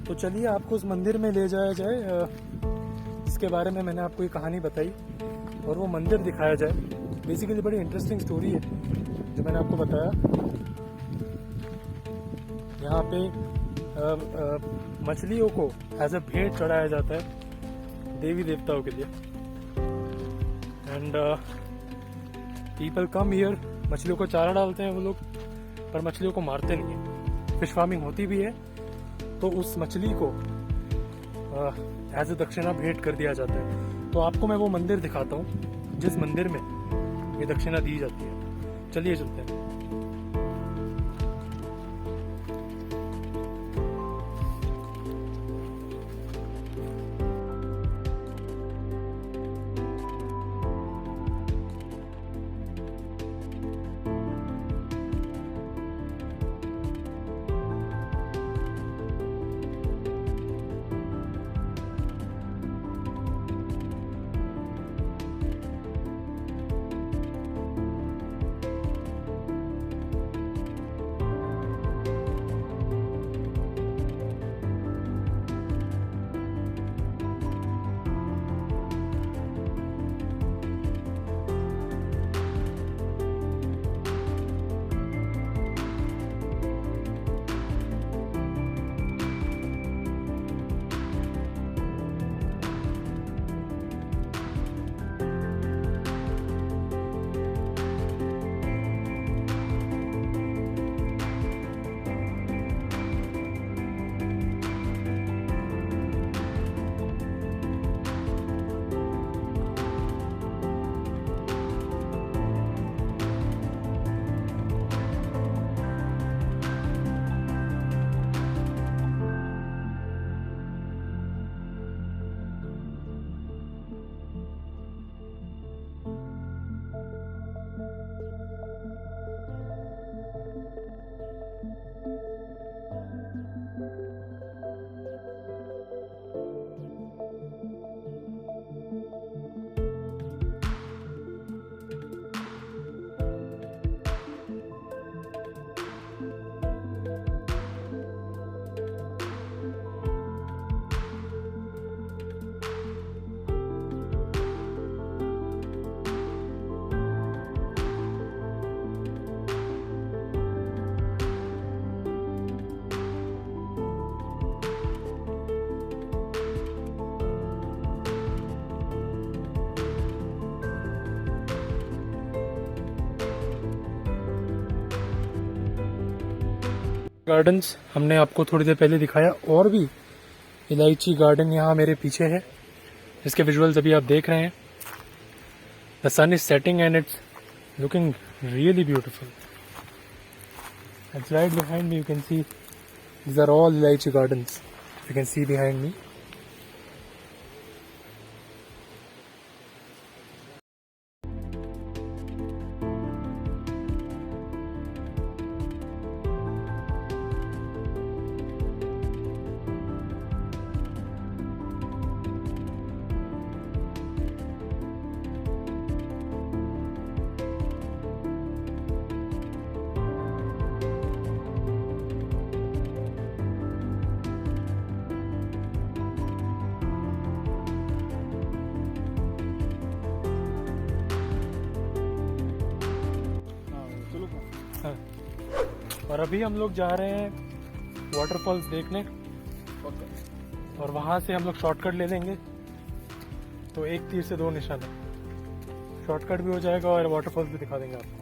तो चलिए आपको उस मंदिर में ले जाया जाए जिसके बारे में मैंने आपको ये कहानी बताई, और वो मंदिर दिखाया जाए। बेसिकली बड़ी इंटरेस्टिंग स्टोरी है जो मैंने आपको बताया। यहाँ पे मछलियों को एज अ भेंट चढ़ाया जाता है देवी देवताओं के लिए। एंड पीपल कम हियर, मछलियों को चारा डालते हैं वो लोग, पर मछलियों को मारते नहीं है। फिश फार्मिंग होती भी है तो उस मछली को एज अ दक्षिणा भेंट कर दिया जाता है। तो आपको मैं वो मंदिर दिखाता हूँ जिस मंदिर में ये दक्षिणा दी जाती है। चलिए चलते हैं। गार्डन्स हमने आपको थोड़ी देर पहले दिखाया, और भी इलायची गार्डन यहाँ मेरे पीछे है जिसके विजुअल्स अभी आप देख रहे हैं। The sun is setting and it's looking really beautiful. It's right behind me, you can see these are all lychee gardens. You can see behind me. और अभी हम लोग जा रहे हैं वाटरफॉल्स देखने, और वहाँ से हम लोग शॉर्टकट ले लेंगे। तो एक तीर से दो निशाना, शॉर्टकट भी हो जाएगा और वाटरफॉल्स भी दिखा देंगे आपको।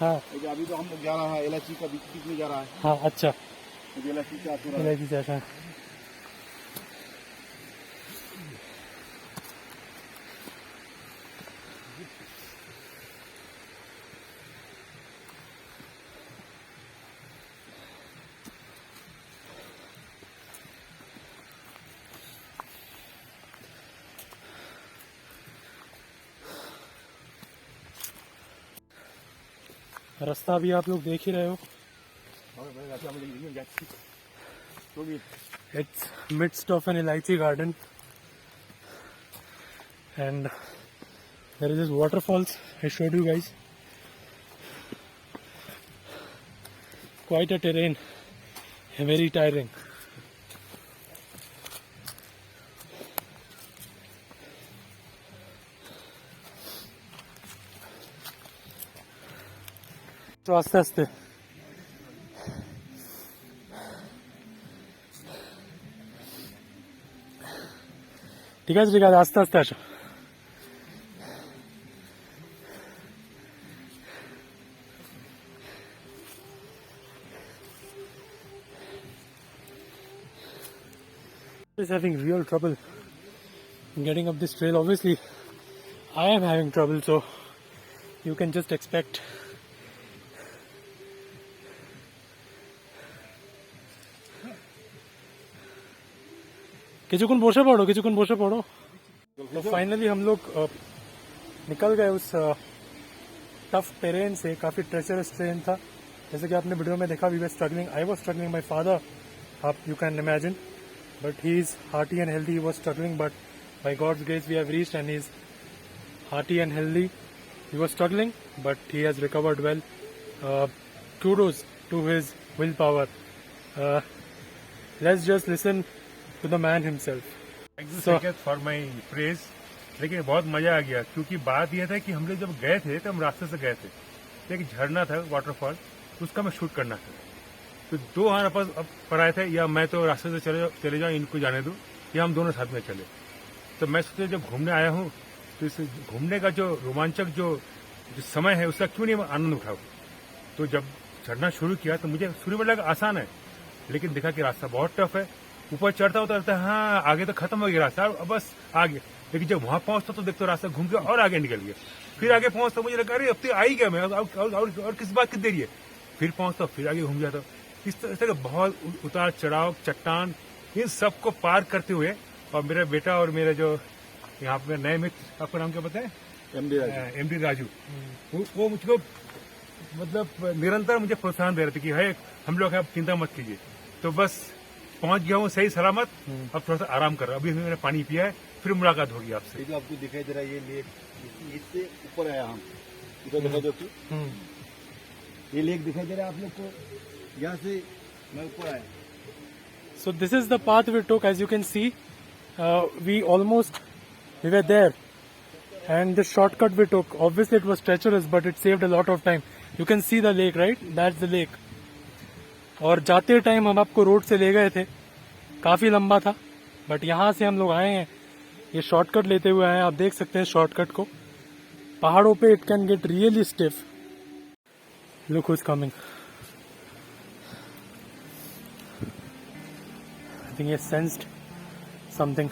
हाँ अभी तो हम लोग जा रहा है इलायची का बीच में जा रहा है। हाँ अच्छा, इलायची इलायची चाय। रास्ता भी आप लोग देख ही रहे हो. It's midst of an elaichi garden, and there is this waterfalls I showed you guys. Quite a terrain, very tiring. তো আস্তে আস্তে ঠিক আছে আস্তে আস্তে আসো. Is having real trouble getting up this trail. Obviously I am having trouble, so you can just expect. কিছুক্ষণ বসে পড়ো. तो फाइनली हम लोग निकल गए उस टफ टेरेन से. काफ़ी ट्रेचरस ट्रेन था, जैसे कि आपने वीडियो में देखा. We were struggling, I was struggling, my father, आप you can imagine, but he is hearty and healthy. He was struggling, but by God's grace we have reached and he is hearty and healthy. He was struggling, but he has recovered well. kudos to his willpower. Let's just listen to the man himself. Thank you Saket for my praise. लेकिन बहुत मजा आ गया, क्योंकि बात यह था कि हम लोग जब गए थे तो हम रास्ते से गए थे. एक झरना था, वाटरफॉल, उसका मैं शूट करना था. तो दो हमारे पास अब पर आए थे, या मैं तो रास्ते से चले जाऊँ, इनको जाने दूँ, या हम दोनों साथ में चले. तो मैं सोचा जब घूमने आया हूँ तो इस घूमने का जो रोमांचक जो समय है उसका क्यों नहीं आनंद उठाऊँ. तो जब चढ़ना शुरू किया तो मुझे शुरू में लगा आसान है, लेकिन देखा कि रास्ता बहुत टफ है. ऊपर चढ़ता होता रहता है, हाँ आगे तो खत्म हो गया रास्ता, बस आगे. लेकिन जब वहां पहुंचता तो देखते रास्ता घूम के और आगे निकल गया. फिर आगे पहुंचता मुझे लगा अरे अब तो आई गया मैं, और किस बात की देरी है. फिर पहुंचता, फिर आगे घूम जाता. इस तरह से बहुत उतार चढ़ाव, चट्टान, इन सबको पार करते हुए. और मेरा बेटा और मेरा जो यहाँ पे नए मित्र, आपका नाम क्या बताए, एमडी राजू, वो मुझको मतलब निरंतर मुझे प्रोत्साहन दे रहे थे कि है हम लोग आप चिंता मत कीजिए. तो बस पहुंच गया हूँ सही सलामत. अब थोड़ा सा आराम कर रहा हूँ. अभी मैंने पानी पिया है, फिर मुलाकात होगी आपसे. ये जो आपको दिखाई दे रहा है ये लेक, इससे ऊपर आया हम. इधर दिखाई दो, ये लेक दिखाई दे रहा है आप लोग को, यहाँ से मैं ऊपर आया. So this is the path we took. As you can see, we were there, and the shortcut we took. Obviously it was treacherous, but it saved a lot of time. You can see the lake, right? That's the lake. और जाते time हम आपको road से ले गए थे, काफी लंबा था, बट यहाँ से हम लोग आए हैं, ये शॉर्टकट लेते हुए आए हैं. आप देख सकते हैं शॉर्टकट को. पहाड़ों पे it can get really stiff. Look who is coming. I think he sensed something.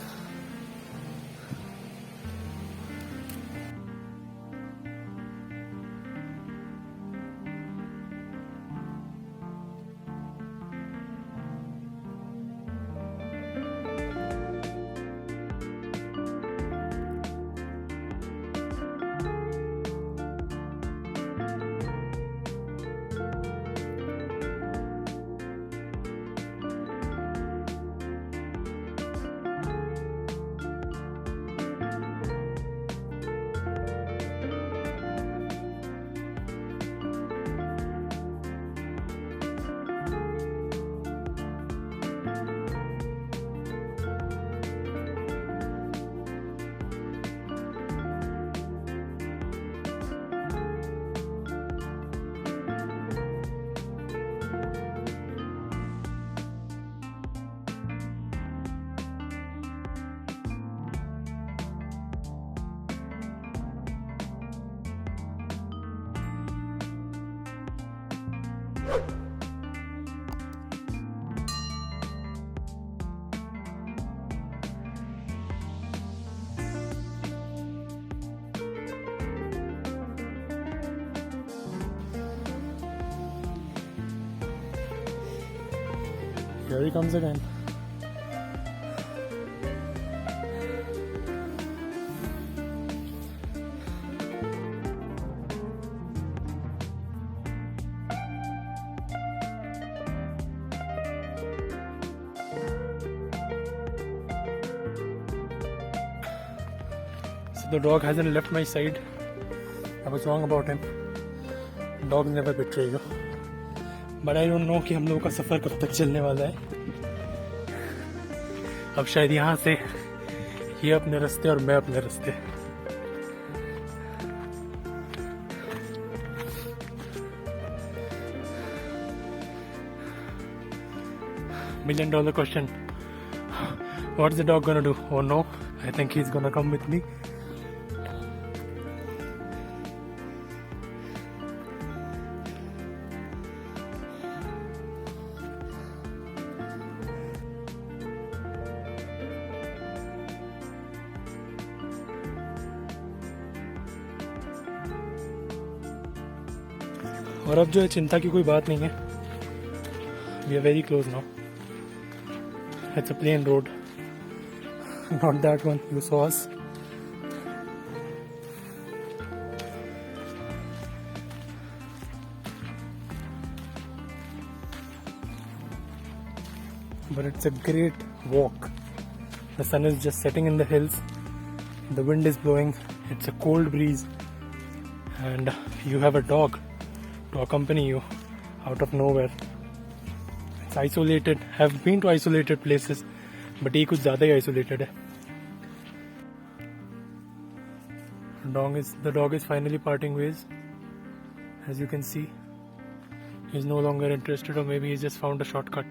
Here he comes again. The dog hasn't left my side. I was wrong about him. Dogs never betray you. But I don't know कि हम लोगों का सफ़र कब तक चलने वाला है. अब शायद यहाँ से ये अपने रास्ते और मैं अपने रास्ते. $1 million question. What's the dog gonna do? Oh no, I think he's gonna come with me. और अब जो है चिंता की कोई बात नहीं है. We are very close now. It's a plain road. Not that one you saw us. But it's a great walk. The sun is just setting in the hills. The wind is blowing. It's a cold breeze. And you have a dog to accompany you out of nowhere. It's isolated. Have been to isolated places, but ये कुछ ज़्यादा ही isolated है. The dog is finally parting ways. As you can see, he's no longer interested, or maybe he's just found a shortcut.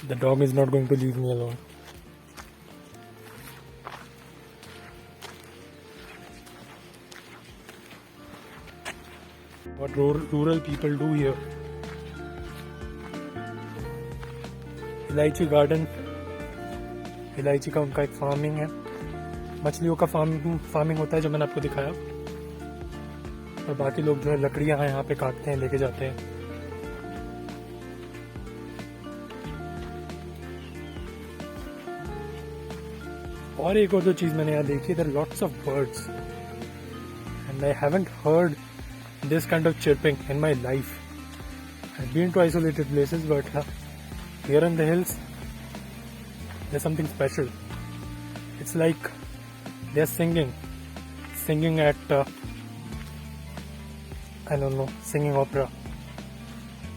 The dog is not going to leave me alone. What rural people do here. इलायची garden, इलायची का उनका एक farming है. मछलियों का farming होता है जो मैंने आपको दिखाया. और बाकी लोग जो है लकड़ियां हैं यहाँ पे काटते हैं, लेके जाते हैं. और एक और जो चीज़ मैंने यहाँ देखी, there are lots of birds and I haven't heard this kind of chirping in my life. I've been to isolated places, but here in the hills there's something special. It's like they're singing at I don't know, singing opera.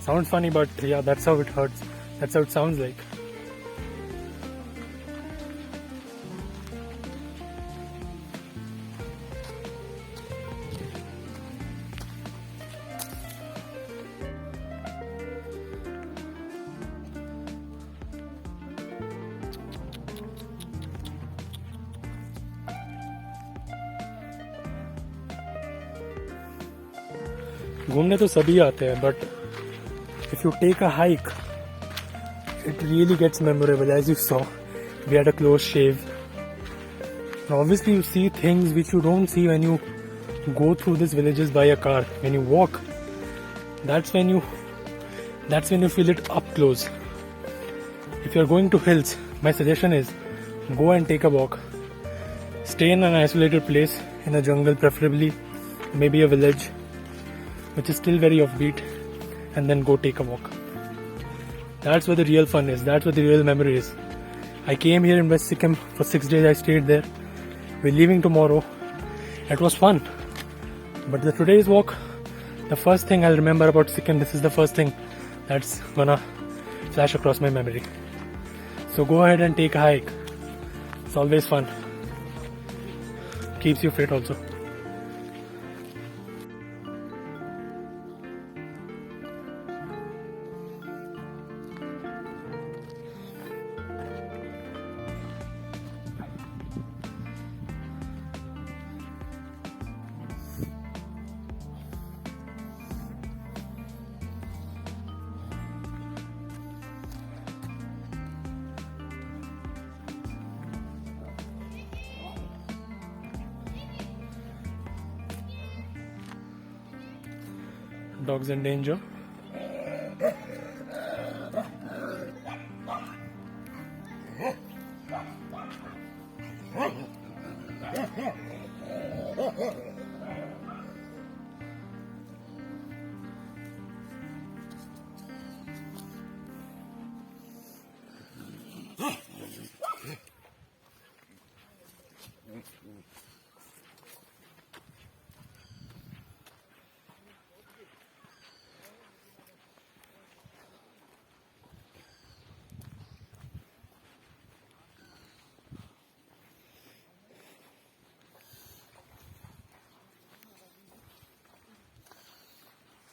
Sounds funny, but yeah, that's how it hurts. That's how it sounds like. घूमने तो सभी आते हैं, but if you take a hike, it really gets memorable. As you saw, we had a close shave. Now obviously you see things which you don't see when you go through these villages by a car. When you walk, that's when you feel it up close. If you're going to hills, my suggestion is go and take a walk. Stay in an isolated place, in a jungle preferably, maybe a village which is still very offbeat, and then go take a walk. That's where the real fun is. That's where the real memory is. I came here in West Sikkim for 6 days. I stayed there. We're leaving tomorrow. It was fun. But today's walk, the first thing I'll remember about Sikkim, this is the first thing that's gonna flash across my memory. So go ahead and take a hike. It's always fun. Keeps you fit also. Dog's in danger.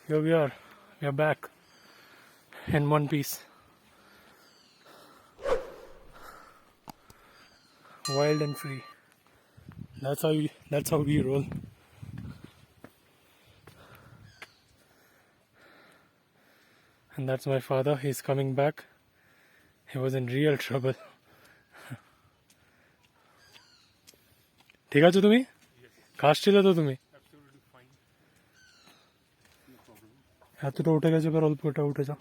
Here we are back in one piece. Wild and free. That's how we roll. And that's my father. He's coming back. He was in real trouble. ঠিক আছো তুমি? কাশছিলে তো তুমি? এতটা উঠে গেছে, এবার অল্পটা উঠে যাও।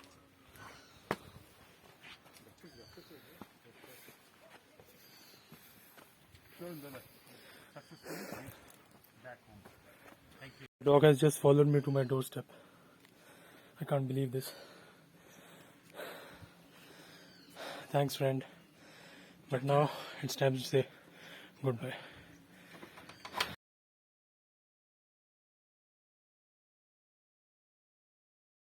The dog has just followed me to my doorstep. I can't believe this. Thanks, friend. But now it's time to say goodbye.